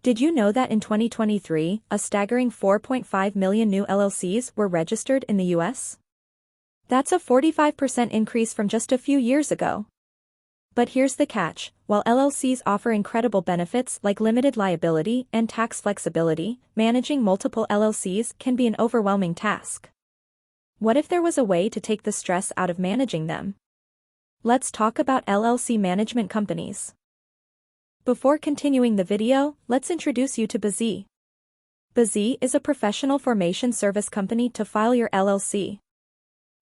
Did you know that in 2023, a staggering 4.5 million new LLCs were registered in the US? That's a 45% increase from just a few years ago. But here's the catch: while LLCs offer incredible benefits like limited liability and tax flexibility, managing multiple LLCs can be an overwhelming task. What if there was a way to take the stress out of managing them? Let's talk about LLC management companies. Before continuing the video, let's introduce you to BZ. BZ is a professional formation service company to file your LLC.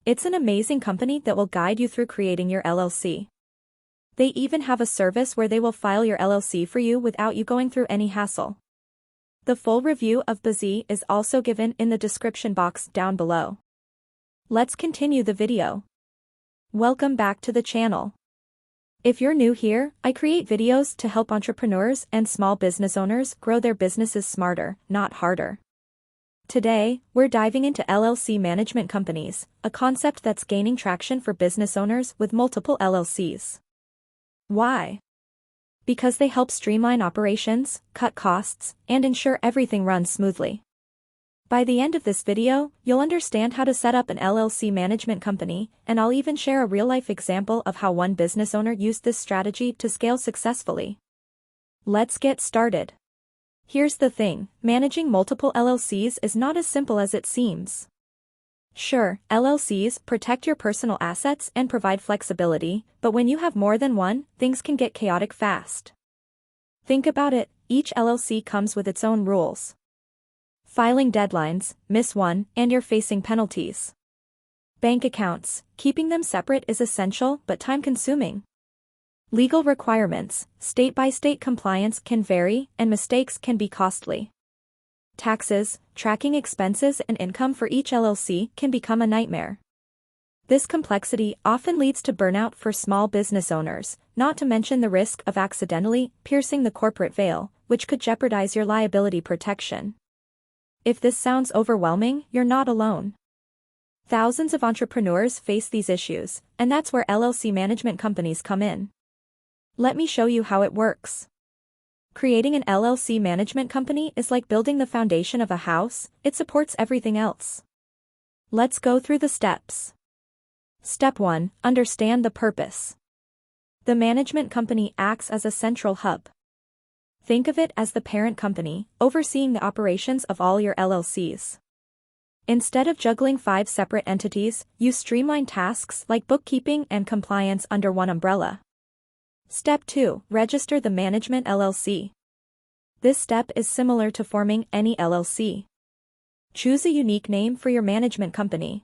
It's an amazing company that will guide you through creating your LLC. They even have a service where they will file your LLC for you without you going through any hassle. The full review of BZ is also given in the description box down below. Let's continue the video. Welcome back to the channel. If you're new here, I create videos to help entrepreneurs and small business owners grow their businesses smarter, not harder. Today, we're diving into LLC management companies, a concept that's gaining traction for business owners with multiple LLCs. Why? Because they help streamline operations, cut costs, and ensure everything runs smoothly. By the end of this video, you'll understand how to set up an LLC management company, and I'll even share a real-life example of how one business owner used this strategy to scale successfully. Let's get started. Here's the thing: managing multiple LLCs is not as simple as it seems. Sure, LLCs protect your personal assets and provide flexibility, but when you have more than one, things can get chaotic fast. Think about it: each LLC comes with its own rules. Filing deadlines: miss one, and you're facing penalties. Bank accounts: keeping them separate is essential but time-consuming. Legal requirements: state-by-state compliance can vary, and mistakes can be costly. Taxes: tracking expenses and income for each LLC can become a nightmare. This complexity often leads to burnout for small business owners, not to mention the risk of accidentally piercing the corporate veil, which could jeopardize your liability protection. If this sounds overwhelming, you're not alone. Thousands of entrepreneurs face these issues, and that's where LLC management companies come in. Let me show you how it works. Creating an LLC management company is like building the foundation of a house; it supports everything else. Let's go through the steps. Step 1. Understand the purpose. The management company acts as a central hub. Think of it as the parent company, overseeing the operations of all your LLCs. Instead of juggling 5 separate entities, you streamline tasks like bookkeeping and compliance under one umbrella. Step 2. Register the management LLC. This step is similar to forming any LLC. Choose a unique name for your management company.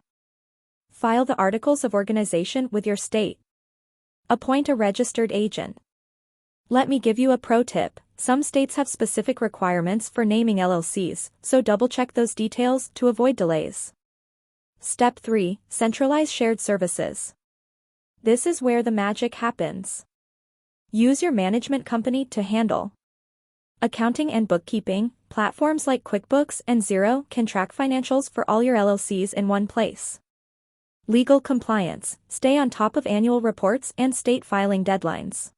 File the articles of organization with your state. Appoint a registered agent. Let me give you a pro tip: some states have specific requirements for naming LLCs, so double-check those details to avoid delays. Step 3. Centralize shared services. This is where the magic happens. Use your management company to handle accounting and bookkeeping. Platforms like QuickBooks and Xero can track financials for all your LLCs in one place. Legal compliance: stay on top of annual reports and state filing deadlines.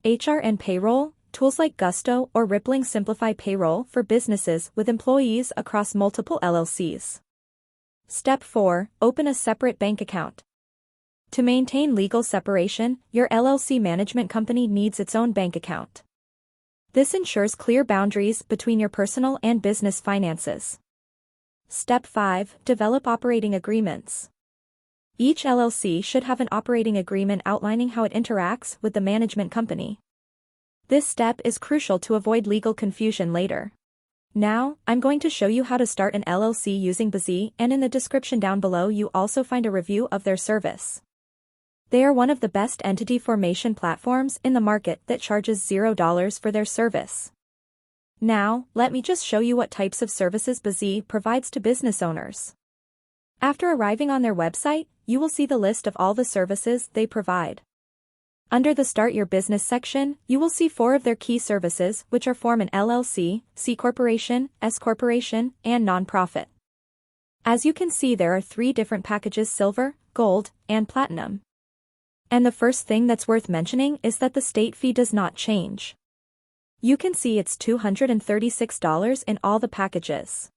HR and payroll: tools like Gusto or Rippling simplify payroll for businesses with employees across multiple LLCs. Step 4. Open a separate bank account. To maintain legal separation, your LLC management company needs its own bank account. This ensures clear boundaries between your personal and business finances. Step 5. Develop operating agreements. Each LLC should have an operating agreement outlining how it interacts with the management company. This step is crucial to avoid legal confusion later. Now, I'm going to show you how to start an LLC using BZ, and in the description down below you also find a review of their service. They are one of the best entity formation platforms in the market that charges $0 for their service. Now, let me just show you what types of services BZ provides to business owners. After arriving on their website, you will see the list of all the services they provide. Under the Start Your Business section, you will see 4 of their key services, which are form an LLC, C Corporation, S Corporation, and Nonprofit. As you can see, there are 3 different packages: Silver, Gold, and Platinum. And the first thing that's worth mentioning is that the state fee does not change. You can see it's $236 in all the packages.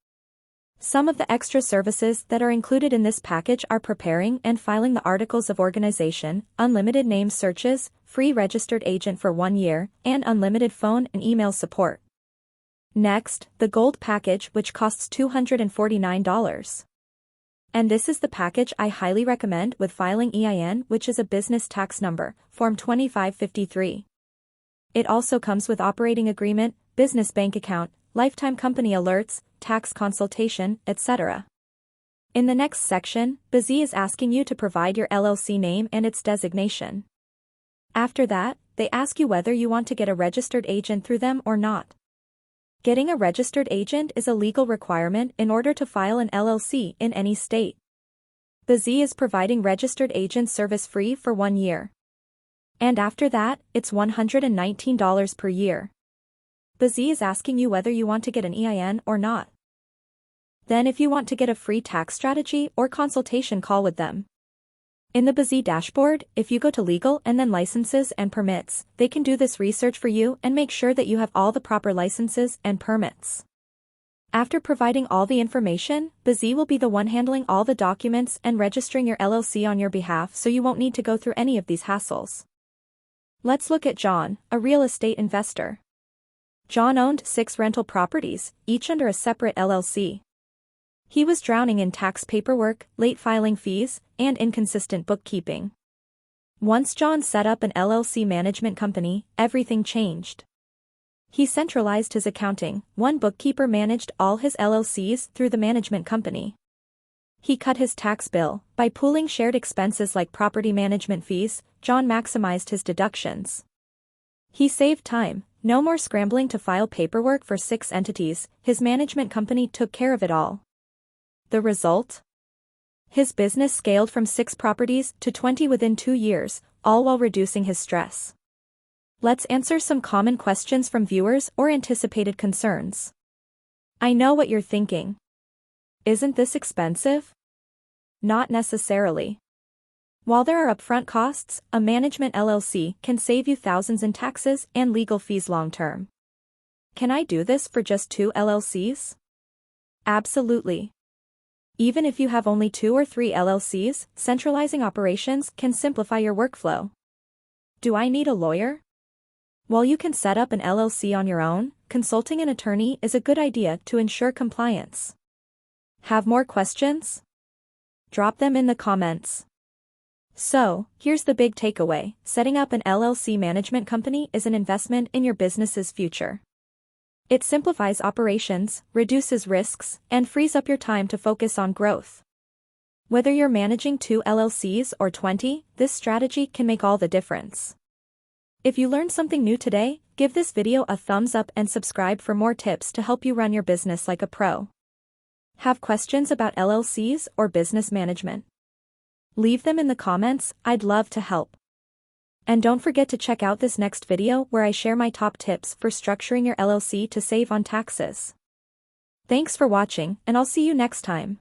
Some of the extra services that are included in this package are preparing and filing the articles of organization, unlimited name searches, free registered agent for 1 year, and unlimited phone and email support. Next, the Gold package, which costs $249. And this is the package I highly recommend with filing EIN, which is a business tax number, Form 2553. It also comes with operating agreement, business bank account, lifetime company alerts, tax consultation, etc. In the next section, BZ is asking you to provide your LLC name and its designation. After that, they ask you whether you want to get a registered agent through them or not. Getting a registered agent is a legal requirement in order to file an LLC in any state. BZ is providing registered agent service free for 1 year. And after that, it's $119 per year. BZ is asking you whether you want to get an EIN or not. Then if you want to get a free tax strategy or consultation call with them. In the BZ dashboard, if you go to Legal and then Licenses and Permits, they can do this research for you and make sure that you have all the proper licenses and permits. After providing all the information, BZ will be the one handling all the documents and registering your LLC on your behalf, so you won't need to go through any of these hassles. Let's look at John, a real estate investor. John owned 6 rental properties, each under a separate LLC. He was drowning in tax paperwork, late filing fees, and inconsistent bookkeeping. Once John set up an LLC management company, everything changed. He centralized his accounting. One bookkeeper managed all his LLCs through the management company. He cut his tax bill. By pooling shared expenses like property management fees, John maximized his deductions. He saved time. No more scrambling to file paperwork for 6 entities. His management company took care of it all. The result? His business scaled from 6 properties to 20 within 2 years, all while reducing his stress. Let's answer some common questions from viewers or anticipated concerns. I know what you're thinking. Isn't this expensive? Not necessarily. While there are upfront costs, a management LLC can save you thousands in taxes and legal fees long term. Can I do this for just 2 LLCs? Absolutely. Even if you have only 2 or 3 LLCs, centralizing operations can simplify your workflow. Do I need a lawyer? While you can set up an LLC on your own, consulting an attorney is a good idea to ensure compliance. Have more questions? Drop them in the comments. So, here's the big takeaway: setting up an LLC management company is an investment in your business's future. It simplifies operations, reduces risks, and frees up your time to focus on growth. Whether you're managing 2 LLCs or 20, this strategy can make all the difference. If you learned something new today, give this video a thumbs up and subscribe for more tips to help you run your business like a pro. Have questions about LLCs or business management? Leave them in the comments, I'd love to help. And don't forget to check out this next video where I share my top tips for structuring your LLC to save on taxes. Thanks for watching, and I'll see you next time.